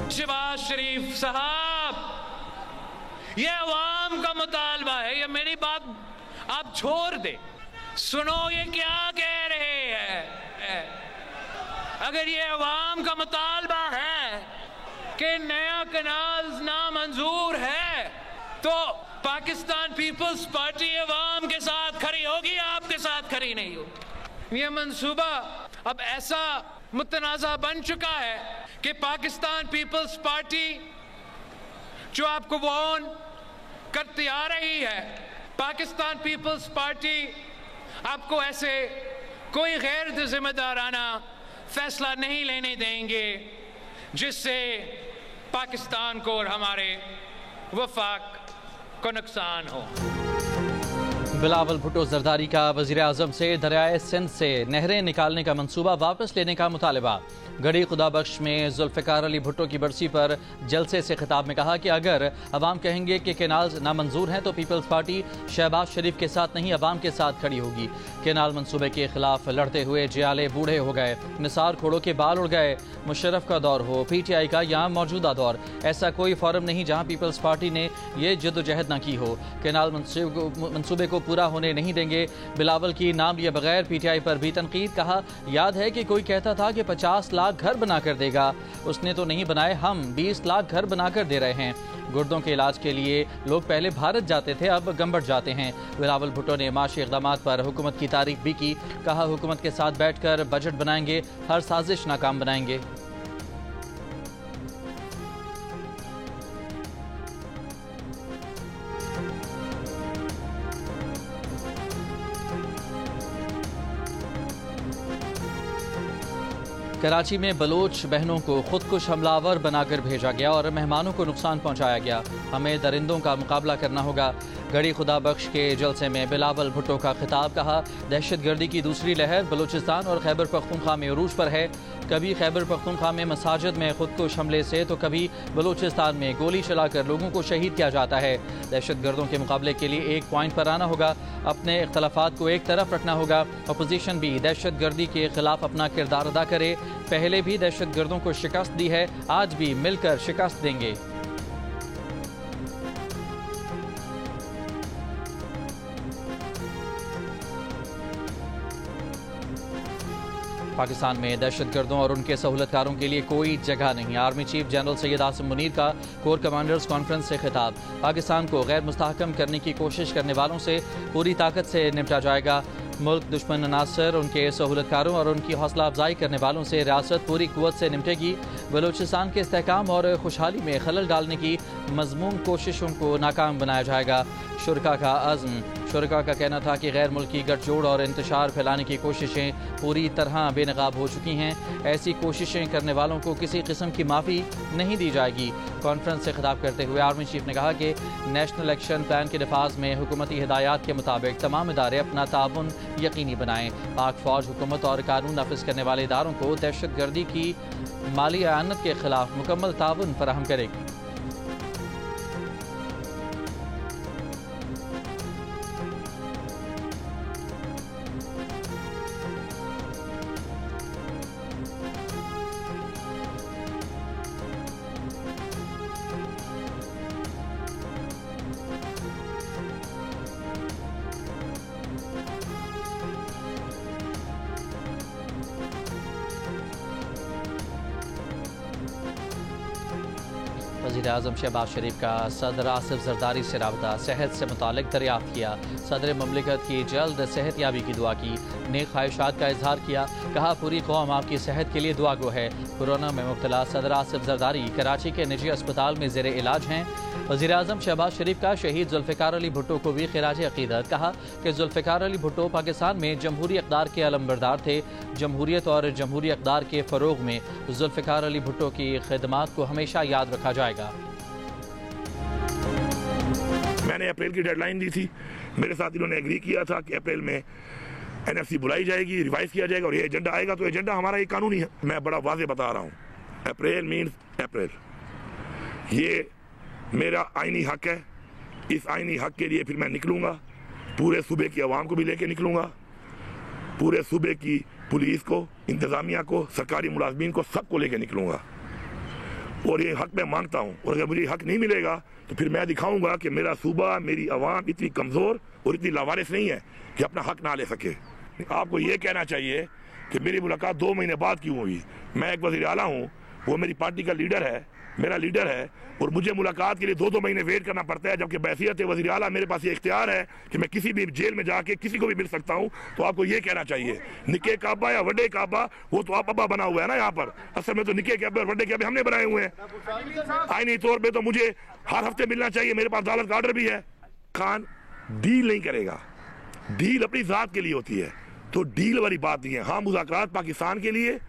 शहबाज शरीफ साहब, ये अवाम का मुतालबा है, ये मेरी बात आप छोड़ दे, सुनो ये क्या कह रहे हैं। अगर ये अवाम का मुतालबा है कि नया कनाल नामंजूर है, तो पाकिस्तान पीपल्स पार्टी अवाम के साथ खड़ी होगी, आपके साथ खड़ी नहीं होगी। ये मंसूबा अब ऐसा मुतनाज़ा बन चुका है कि पाकिस्तान पीपल्स पार्टी जो आपको वॉर्न करती आ रही है, पाकिस्तान पीपल्स पार्टी आपको ऐसे कोई गैर जिम्मेदाराना फैसला नहीं लेने देंगे जिससे पाकिस्तान को और हमारे वफाक को नुकसान हो। बिलावल भुट्टो जरदारी का वज़ीर आज़म से दरियाए सिंध से नहरें निकालने का मंसूबा वापस लेने का मुतालबा। गढ़ी खुदाबख्श में जुल्फ़िकार अली भुट्टो की बरसी पर जलसे से खिताब में कहा कि अगर अवाम कहेंगे कि केनाल नामंजूर हैं तो पीपल्स पार्टी शहबाज शरीफ के साथ नहीं अवाम के साथ खड़ी होगी। केनाल मंसूबे के खिलाफ लड़ते हुए जियाले बूढ़े हो गए, निसार खोड़ों के बाल उड़ गए। मुशर्रफ का दौर हो, PTI का यहाँ मौजूदा दौर, ऐसा कोई फोरम नहीं जहाँ पीपल्स पार्टी ने ये जद्दोजहद न की हो। केनाल मंसूबे को पूरा होने नहीं देंगे। बिलावल की नाम लिए बगैर PTI पर भी तनकीद। कहा, याद है कि कोई कहता था कि 50 लाख घर बना कर देगा, उसने तो नहीं बनाए, हम 20 लाख घर बनाकर दे रहे हैं। गुर्दों के इलाज के लिए लोग पहले भारत जाते थे, अब गंबट जाते हैं। बिलावल भुट्टो ने माशी इक़दामात पर हुकूमत की तारीफ भी की। कहा, हुकूमत के साथ बैठकर बजट बनाएंगे, हर साजिश नाकाम बनाएंगे। कराची में बलोच बहनों को खुदकुश हमलावर बनाकर भेजा गया और मेहमानों को नुकसान पहुंचाया गया। हमें दरिंदों का मुकाबला करना होगा। गढ़ी खुदाबख्श के जलसे में बिलावल भुट्टो का खिताब। कहा, दहशतगर्दी की दूसरी लहर बलूचिस्तान और खैबर पख्तूनख्वा में उरूज पर है। कभी खैबर पख्तूनख्वा में मसाजिद में खुदकुश हमले से तो कभी बलूचिस्तान में गोली चलाकर लोगों को शहीद किया जाता है। दहशतगर्दों के मुकाबले के लिए एक पॉइंट पर आना होगा, अपने इख्तलाफात को एक तरफ रखना होगा। अपोजिशन भी दहशतगर्दी के खिलाफ अपना किरदार अदा करे। पहले भी दहशतगर्दों को शिकस्त दी है, आज भी मिलकर शिकस्त देंगे। पाकिस्तान में दहशतगर्दों और उनके सहूलतकारों के लिए कोई जगह नहीं। Army chief general Syed Asim Munir का कोर कमांडर्स कॉन्फ्रेंस से खिताब। पाकिस्तान को गैर मुस्तहकम करने की कोशिश करने वालों से पूरी ताकत से निपटा जाएगा। मुल्क दुश्मन अनासर, उनके सहूलतकारों और उनकी हौसला अफजाई करने वालों से रियासत पूरी कुव्वत से निपटेगी। बलूचिस्तान के इस्तेहकाम और खुशहाली में खलल डालने की मजमूम कोशिशों को नाकाम बनाया जाएगा। शुरका का अज़्म। शुरका का कहना था कि गैर मुल्की गठजोड़ और इंतशार फैलाने की कोशिशें पूरी तरह बेनकाब हो चुकी हैं। ऐसी कोशिशें करने वालों को किसी किस्म की माफ़ी नहीं दी जाएगी। कॉन्फ्रेंस से खिताब करते हुए आर्मी चीफ ने कहा कि नेशनल एक्शन प्लान के नफाज में हुकूमती हिदायत के मुताबिक तमाम इदारे अपना ताउन यकीनी बनाएं। पाक फौज हुकूमत और कानून नाफिज करने वाले इदारों को दहशतगर्दी की माली आयानत के खिलाफ मुकम्मल ताउन फराहम करेगी। वज़ीर आज़म शहबाज शरीफ का सदर आसिफ जरदारी से रबता, सेहत से मुतालिक दरियाफ्त किया। सदर ममलिकत की जल्द सेहत याबी की दुआ की। नेक ख्वाहिशात का इजहार किया। कहा, पूरी कौम आपकी सेहत के लिए दुआ गो है। कोरोना में मुब्तला सदर आसिफ जरदारी कराची के निजी अस्पताल में ज़ेरे इलाज हैं। वज़ीर आज़म शहबाज शरीफ का शहीद जुल्फ़िकार अली भुट्टो को भी खिराज अक़ीदत। कहा कि जुल्फ़िकार अली भुट्टो पाकिस्तान में जमहूरी इक़दार के अलमबरदार थे। जमहूरियत और जमहूरी इक़दार के फ़रोग़ में जुल्फ़िकार अली भुट्टो की खिदमात को हमेशा याद रखा जाएगा। मैंने अप्रैल की डेडलाइन दी थी, मेरे साथ इन्होंने एग्री किया था कि अप्रैल में NFC बुलाई जाएगी, रिवाइज किया जाएगा और ये एजेंडा आएगा। तो एजेंडा हमारा एक कानूनी है, मैं बड़ा वाज़ेह बता रहा हूँ। अप्रैल मीन्स अप्रैल, ये मेरा आईनी हक है। इस आईनी हक के लिए फिर मैं निकलूँगा, पूरे सूबे की आवाम को भी लेके निकलूँगा, पूरे सूबे की पुलिस को, इंतज़ामिया को, सरकारी मुलाजमीन को, सबको लेके निकलूँगा। और ये हक मैं मांगता हूँ, और अगर मुझे हक नहीं मिलेगा तो फिर मैं दिखाऊंगा कि मेरा सूबा, मेरी आवाम इतनी कमज़ोर और इतनी लावारिस नहीं है कि अपना हक ना ले सके। आपको ये कहना चाहिए कि मेरी मुलाकात 2 महीने बाद क्यों हुई। मैं एक वज़ीर आला हूँ, वो मेरी पार्टी का लीडर है, मेरा लीडर है, और मुझे मुलाकात के लिए 2-2 महीने वेट करना पड़ता है, जबकि बैसियत वज़ीर आला मेरे पास ये इख्तियार है कि मैं किसी भी जेल में जाके किसी को भी मिल सकता हूँ। तो आपको ये कहना चाहिए, निके काबा या वड्डे काबा वो तो आप अब्बा बना हुआ है ना यहाँ पर, असल में तो निके काबे और वड्डे काबे हमने बनाए हुए हैं। आईनी तौर पर तो मुझे हर हफ्ते मिलना चाहिए, मेरे पास अदालत का ऑर्डर भी है। खान डील नहीं करेगा, डील अपनी ज़ात के लिए होती है, तो डील वाली बात नहीं है। हाँ, मुज़ाकरात पाकिस्तान के लिए,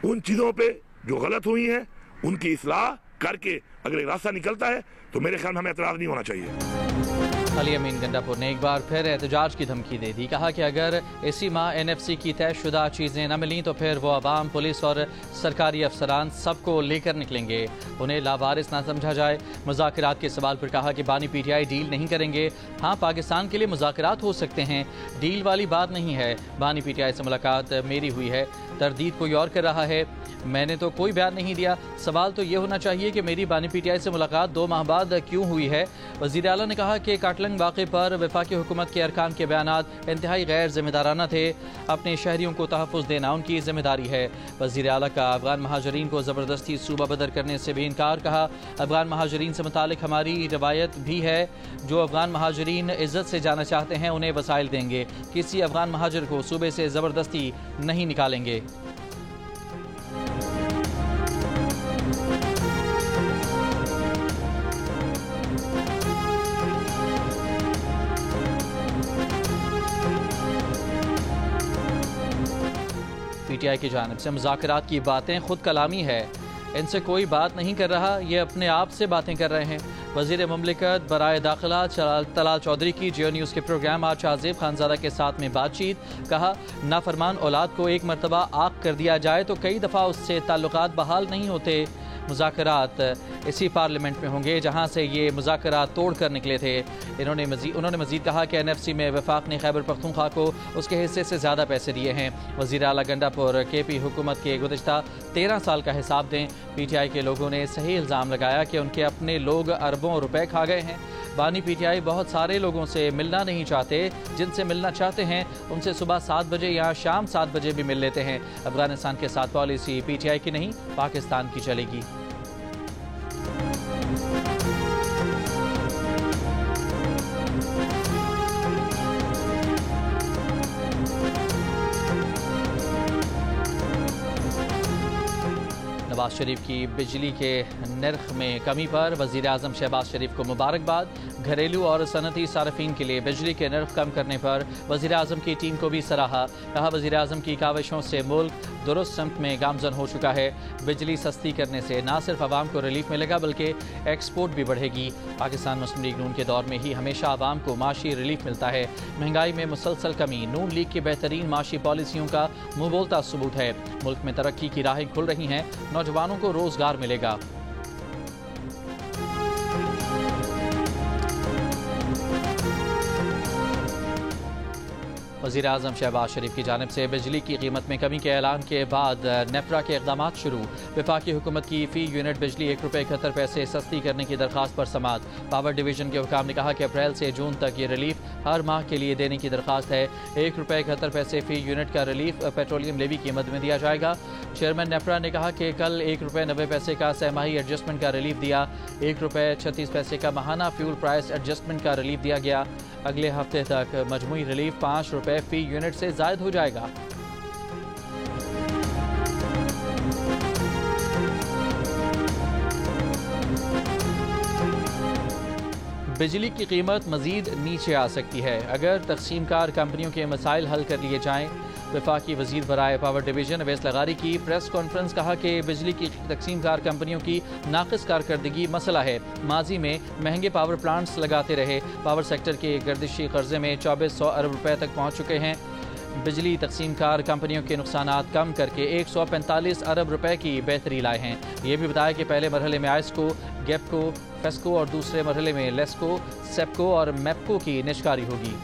उन चीज़ों पे जो गलत हुई हैं उनकी इस्लाह करके अगर एक रास्ता निकलता है तो मेरे ख्याल में हमें एतराज़ नहीं होना चाहिए। अली अमीन गंडापुर ने एक बार फिर एहतजाज की धमकी दे दी। कहा कि अगर इसी माह NFC की तयशुदा चीज़ें न मिलीं तो फिर वो अवाम, पुलिस और सरकारी अफसरान सबको लेकर निकलेंगे, उन्हें लावारिस ना समझा जाए। मुज़ाकरात के सवाल पर कहा कि बानी PTI डील नहीं करेंगे। हाँ, पाकिस्तान के लिए मुज़ाकरात हो सकते हैं, डील वाली बात नहीं है। बानी PTI से मुलाकात मेरी हुई है, तरदीद कोई और कर रहा है, मैंने तो कोई बयान नहीं दिया। सवाल तो ये होना चाहिए कि मेरी बानी PTI से मुलाकात 2 माह बाद क्यों हुई है। वज़ीर आला ने कहा कि काटलंग वाक़े पर वफाकी हुकूमत के अरकान के बयानात इंतहाई गैर जिम्मेदाराना थे, अपने शहरियों को तहफ़्फ़ुज़ देना उनकी जिम्मेदारी है। वज़ीर आला का अफ़गान महाजरीन को ज़बरदस्ती सूबा बदर करने से भी इनकार। कहा, अफ़गान महाजरीन से मुतालिक हमारी रवायत भी है, जो अफ़गान महाजरीन इज़्ज़त से जाना चाहते हैं उन्हें वसाइल देंगे, किसी अफ़गान महाजर को सूबे से ज़बरदस्ती नहीं निकालेंगे। PTI की जानिब से मुज़ाकरात की बातें खुद कलामी है, इनसे कोई बात नहीं कर रहा, ये अपने आप से बातें कर रहे हैं। वज़ीर मुमलिकत बराए दाखिला तलाल चौधरी की जियो न्यूज़ के प्रोग्राम आज शाहज़ेब खानज़ादा के साथ में बातचीत। कहा, नाफरमान औलाद को एक मरतबा आग कर दिया जाए तो कई दफ़ा उससे ताल्लुकात बहाल नहीं होते। मुज़ाकरात इसी पार्लियामेंट में होंगे जहां से ये मुज़ाकरात तोड़ कर निकले थे। उन्होंने मज़ीद कहा कि NFC में वफाक ने खैबर पख्तूनख्वा को उसके हिस्से से ज़्यादा पैसे दिए हैं। वज़ीर आला गंडापुर KP हुकूमत के गुज़िश्ता 13 साल का हिसाब दें। PTI के लोगों ने सही इल्ज़ाम लगाया कि उनके अपने लोग अरबों रुपए खा गए हैं। बानी PTI बहुत सारे लोगों से मिलना नहीं चाहते, जिनसे मिलना चाहते हैं उनसे सुबह 7 बजे या शाम 7 बजे भी मिल लेते हैं। अफगानिस्तान के साथ पॉलिसी PTI की नहीं, पाकिस्तान की चलेगी। नवाज शरीफ की बिजली के नर्ख में कमी पर वज़ीर आज़म शहबाज शरीफ को मुबारकबाद। घरेलू और सनती सार्फिन के लिए बिजली के नर्ख कम करने पर वज़ीर आज़म की टीम को भी सराहा। कहा, वज़ीर आज़म की काविशों से मुल्क दुरुस्त समत में गामजन हो चुका है। बिजली सस्ती करने से न सिर्फ आवाम को रिलीफ मिलेगा बल्कि एक्सपोर्ट भी बढ़ेगी। पाकिस्तान मुस्लिम लीग नून के दौर में ही हमेशा आवाम को माशी रिलीफ मिलता है। महंगाई में मुसलसल कमी नून लीग की बेहतरीन माशी पॉलिसियों का मुँह बोलता सबूत है। मुल्क में तरक्की की राहें खुल रही हैं, नौजवानों को रोजगार मिलेगा। वज़ीर आज़म शहबाज शरीफ की जानिब से बिजली की कीमत में कमी के ऐलान के बाद नेपरा के इक़दामात शुरू। वफाकी हुकूमत की फ़ी यूनिट बिजली ₹1.71 सस्ती करने की दरख्वास्त पर समाअत। पावर डिवीज़न के हुकाम ने कहा कि अप्रैल से जून तक ये रिलीफ हर माह के लिए देने की दरख्वास्त है। ₹1.71 फ़ी यूनिट का रिलीफ पेट्रोलियम लेवी की मद में दिया जाएगा। चेयरमैन नेपरा ने कहा कि कल ₹1.90 का सहमाही एडजस्टमेंट का रिलीफ दिया। ₹1.36 का माहाना फ्यूल प्राइस एडजस्टमेंट का रिलीफ दिया गया। अगले हफ्ते तक मजमूई रिलीफ ₹5 फ़ी यूनिट से ज़ायद हो जाएगा। बिजली की कीमत मज़ीद नीचे आ सकती है अगर तकसीमकार कंपनियों के मसाइल हल कर लिए जाएँ। वफाकी वज़ीर बराए पावर डिवीज़न अवैस लगारी की प्रेस कॉन्फ्रेंस। कहा कि बिजली की तकसीमकार कंपनियों की नाक़िस कारकर्दगी मसला है। माजी में महंगे पावर प्लांट्स लगाते रहे। पावर सेक्टर के गर्दिशी कर्जे में 2400 अरब रुपए तक पहुँच चुके हैं। बिजली तकसीमकार कंपनियों के नुकसानात कम करके 145 अरब रुपए की बेहतरी लाए हैं। ये भी बताया कि पहले मरहले में आइस्को, गेपको, फेस्को और दूसरे मरहले में लेस्को, सेप्को और मेप्को की निशकारी होगी।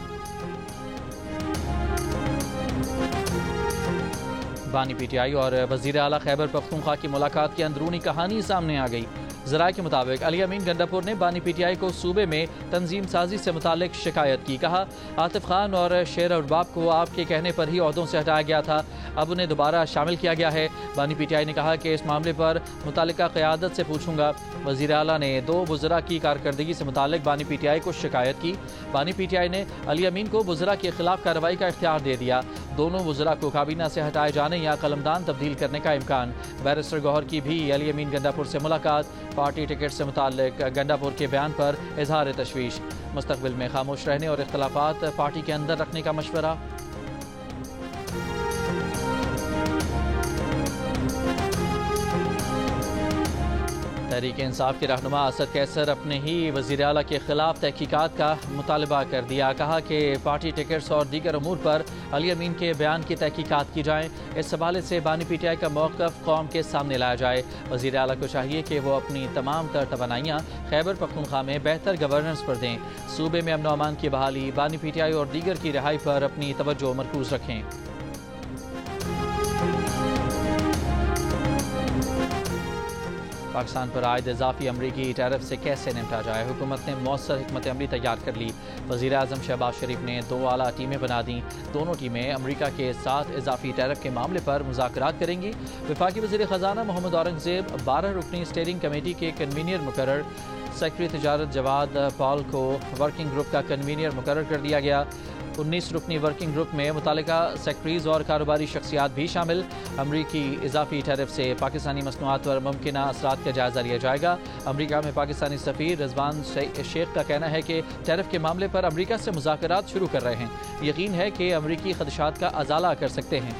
बानी PTI और वज़ीर आला खैबर पख्तूनख्वा की मुलाकात की अंदरूनी कहानी सामने आ गई। ज़राए के मुताबिक अली अमीन गंडापुर ने बानी PTI को सूबे में तंजीम साजी से मुतालिक शिकायत की। कहा, आतिफ खान और शेर अरबाब को आपके कहने पर ही ओहदों से हटाया गया था, अब उन्हें दोबारा शामिल किया गया है। बानी PTI ने कहा कि इस मामले पर मुतालिका क़यादत से पूछूंगा। वज़ीर आला ने 2 वज़रा की कारकर्दगी से मुतालिक बानी PTI को शिकायत की। बानी PTI ने अली अमीन को वज़रा के खिलाफ कार्रवाई का इख्तियार दे दिया। दोनों वज़रा को काबीना से हटाए जाने या कलमदान तब्दील करने का इम्कान। बैरिस्टर गौहर की भी अली अमीन गंडापुर से मुलाकात। पार्टी टिकट से मुताल्लिक गंडापुर के बयान पर इजहार तशवीश। मुस्तकबिल में खामोश रहने और इख्तलाफात पार्टी के अंदर रखने का मशवरा। तहरीक इंसाफ के रहनुमा असद कैसर अपने ही वज़ीर आला के खिलाफ तहकीकात का मुतालबा कर दिया। कहा कि पार्टी टिकट्स और दीगर अमूर पर अली अमीन के बयान की तहकीकात की जाए। इस हवाले से बानी PTI का मौक़िफ़ कौम के सामने लाया जाए। वज़ीर आला को चाहिए कि वो अपनी तमाम तर तवानाइयाँ खैबर पख्तूनख्वा में बेहतर गवर्नेंस पर दें। सूबे में अमन अमान की बहाली, बानी PTI और दीगर की रिहाई पर अपनी तवज्जो मरकूज़ रखें। पाकिस्तान पर आयद इजाफी अमरीकी टैरिफ से कैसे निपटा जाए, हुकूमत ने मौसर हिकमत अमली तैयार कर ली। वज़ीर आज़म शहबाज शरीफ ने 2 आला टीमें बना दी। दोनों टीमें अमरीका के साथ इजाफी टैरिफ के मामले पर मुज़ाकरात करेंगी। वफाकी वज़ीर ख़जाना मोहम्मद औरंगज़ेब 12 रुकनी स्टीयरिंग कमेटी के कन्वीनियर मुकर्रर। सेक्रेटरी तिजारत जवाद पॉल को वर्किंग ग्रुप का कन्वीनियर मुकर्रर कर दिया गया। 19 रुकनी वर्किंग ग्रुप में मुतालिका सेक्रेटरीज और कारोबारी शख्सियात भी शामिल। अमरीकी इजाफी टैरिफ से पाकिस्तानी मसनूआत पर मुमकिन असरात का जायजा लिया जाएगा। अमरीका में पाकिस्तानी सफ़ीर रिजवान शेख का कहना है कि टैरिफ के मामले पर अमरीका से मुज़ाकरात शुरू कर रहे हैं। यकीन है कि अमरीकी खदशात का अजाला कर सकते हैं।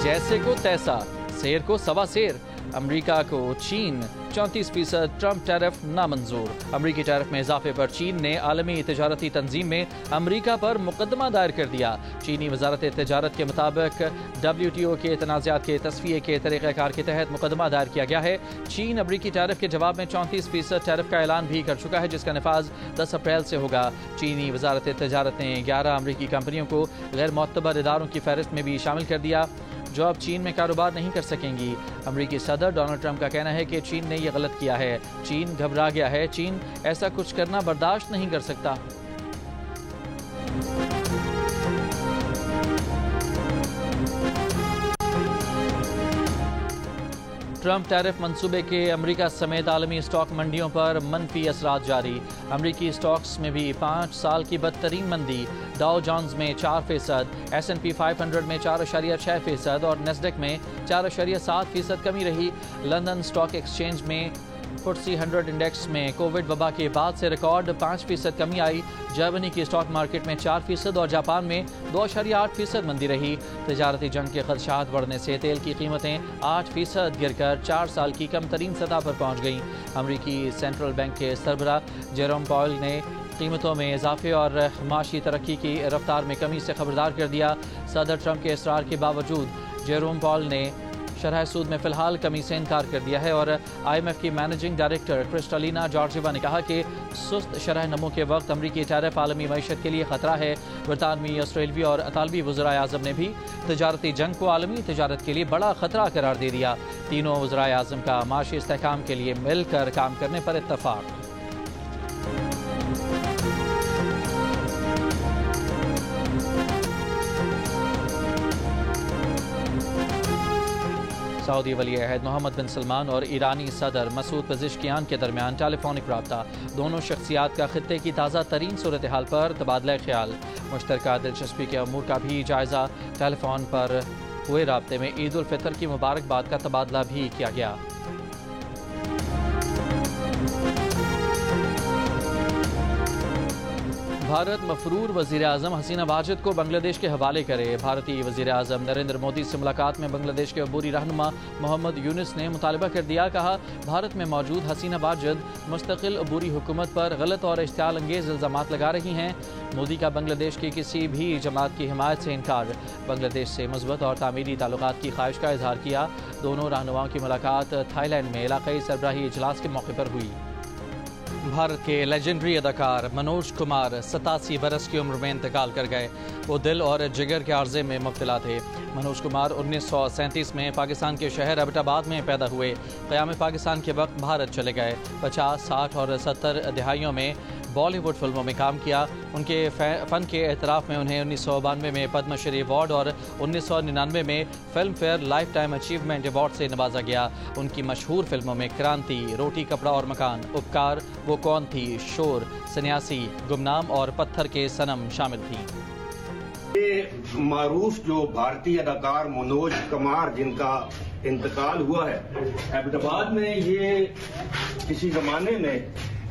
जैसे को तैसा, शेर को सवा शेर। अमरीका को चीन 34% ट्रंप टैरिफ नामंजूर। अमरीकी टैरिफ में इजाफे पर चीन ने आलमी तिजारती तंजीम में अमरीका पर मुकदमा दायर कर दिया। चीनी वजारत तिजारत के मुताबिक WTO के तनाज़ात के तस्फिये के तरीक़ाकार के तहत मुकदमा दायर किया गया है। चीन अमरीकी टैरिफ के जवाब में 34% टैरिफ का ऐलान भी कर चुका है, जिसका नफाज 10 अप्रैल से होगा। चीनी वजारत तिजारत ने 11 अमरीकी कंपनियों को गैर मोतबर इदारों की फहरिस्त में भी शामिल कर दिया जो अब चीन में कारोबार नहीं कर सकेंगी। अमरीकी सदर डोनाल्ड ट्रंप का कहना है कि चीन ने यह गलत किया है। चीन घबरा गया है। चीन ऐसा कुछ करना बर्दाश्त नहीं कर सकता। ट्रंप टैरिफ मंसूबे के अमरीका समेत आलमी स्टॉक मंडियों पर मनफी असरात जारी। अमरीकी स्टॉक्स में भी 5 साल की बदतरीन मंदी। डाउ जोन्स में 4%, S&P 500 में 4.6% और नेस्डेक में 4.7% कमी रही। लंदन स्टॉक एक्सचेंज में FTSE 100 इंडेक्स में कोविड वबा के बाद से रिकॉर्ड 5% कमी आई। जर्मनी की स्टॉक मार्केट में 4% और जापान में 2.8% मंदी रही। तिजारती जंग के खदशात बढ़ने से तेल की कीमतें 8% गिरकर 4 साल की कम तरीन सतह पर पहुँच गईं। अमरीकी सेंट्रल बैंक के सरबरा जेरोम पॉवेल ने कीमतों में इजाफे और माशी तरक्की की रफ्तार में कमी से खबरदार कर दिया। सदर ट्रंप के इसरार के बावजूद जेरोम पॉवेल ने शरह सूद में फिलहाल कमी से इनकार कर दिया है और IMF की मैनेजिंग डायरेक्टर क्रिस्टलिना जॉर्जिवा ने कहा कि सुस्त शरह नमो के वक्त अमरीकी टैरिफ आलमी मईशत के लिए खतरा है। बरतानवी, ऑस्ट्रेलवी और अतालवी वज़राए आज़म ने भी तिजारती जंग को आलमी तिजारत के लिए बड़ा खतरा करार दे दिया। तीनों वज़राए आज़म का माशी इस्तेहकाम के लिए मिलकर काम करने पर इत्तफाक। सऊदी वली अहद मोहम्मद बिन सलमान और ईरानी सदर मसूद पेज़ेश्कियान के दरमियान टेलीफोनिक रब्ता। दोनों शख्सियात का खित्ते की ताज़ा तरीन सूरत हाल पर तबादला ख्याल। मुश्तरका दिलचस्पी के अमूर का भी जायज़ा। टेलीफोन पर हुए राब्ते में ईद उल फितर की मुबारकबाद का तबादला भी किया गया। भारत मफरूर वज़ीर आज़म हसीना वाजिद को बांग्लादेश के हवाले करे। भारतीय वज़ीर आज़म नरेंद्र मोदी से मुलाकात में बांग्लादेश के अबूरी रहनुमा मोहम्मद यूनुस ने मुतालबा कर दिया। कहा, भारत में मौजूद हसीना वाजिद मुस्तकिल अबूरी हुकूमत पर गलत और इश्तियाल अंगेज़ इल्ज़ामात लगा रही हैं। मोदी का बांग्लादेश की किसी भी जमात की हिमायत से इनकार। बांग्लादेश से मुस्बत और तामीरी ताल्लुकात की ख्वाहिश का इजहार किया। दोनों रहनुमाओं की मुलाकात थाईलैंड में इलाक़ाई सरबराही इजलास के मौके पर हुई। भारत के लेजेंडरी अदाकार मनोज कुमार 87 बरस की उम्र में इंतकाल कर गए। वो दिल और जिगर के आर्जे में मुब्तला थे। मनोज कुमार 1937 में पाकिस्तान के शहर एबटाबाद में पैदा हुए। क़याम पाकिस्तान के वक्त भारत चले गए। 50, 60 और 70 दहाइयों में बॉलीवुड फिल्मों में काम किया। उनके फ़न के एतराफ़ में उन्हें 1992 में पद्मश्री अवार्ड और 1999 में film fair life time achievement award से नवाजा गया। उनकी मशहूर फिल्मों में क्रांति, रोटी कपड़ा और मकान, उपकार, वो कौन थी, शोर, सन्यासी, गुमनाम और पत्थर के सनम शामिल थी। ये मारूफ जो भारतीय अदाकार मनोज कुमार जिनका इंतकाल हुआ है एबटाबाद में, ये किसी जमाने में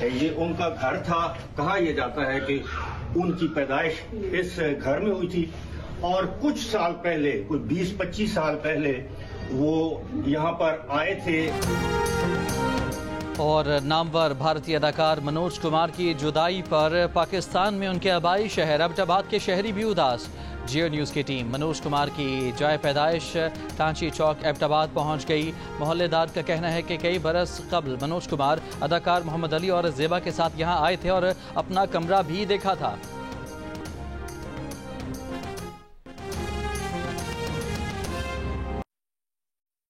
ये उनका घर था। कहा यह जाता है कि उनकी पैदाइश इस घर में हुई थी और कुछ साल पहले, कुछ 20-25 साल पहले वो यहाँ पर आए थे। और नामवर भारतीय अदाकार मनोज कुमार की जुदाई पर पाकिस्तान में उनके आबाई शहर एबटाबाद के शहरी भी उदास। जियो न्यूज़ की टीम मनोज कुमार की जाए पैदाइश टांची चौक एबटाबाद पहुंच गई। मोहल्लेदार का कहना है कि कई बरस कबल मनोज कुमार अदाकार मोहम्मद अली और ज़ेबा के साथ यहां आए थे और अपना कमरा भी देखा था।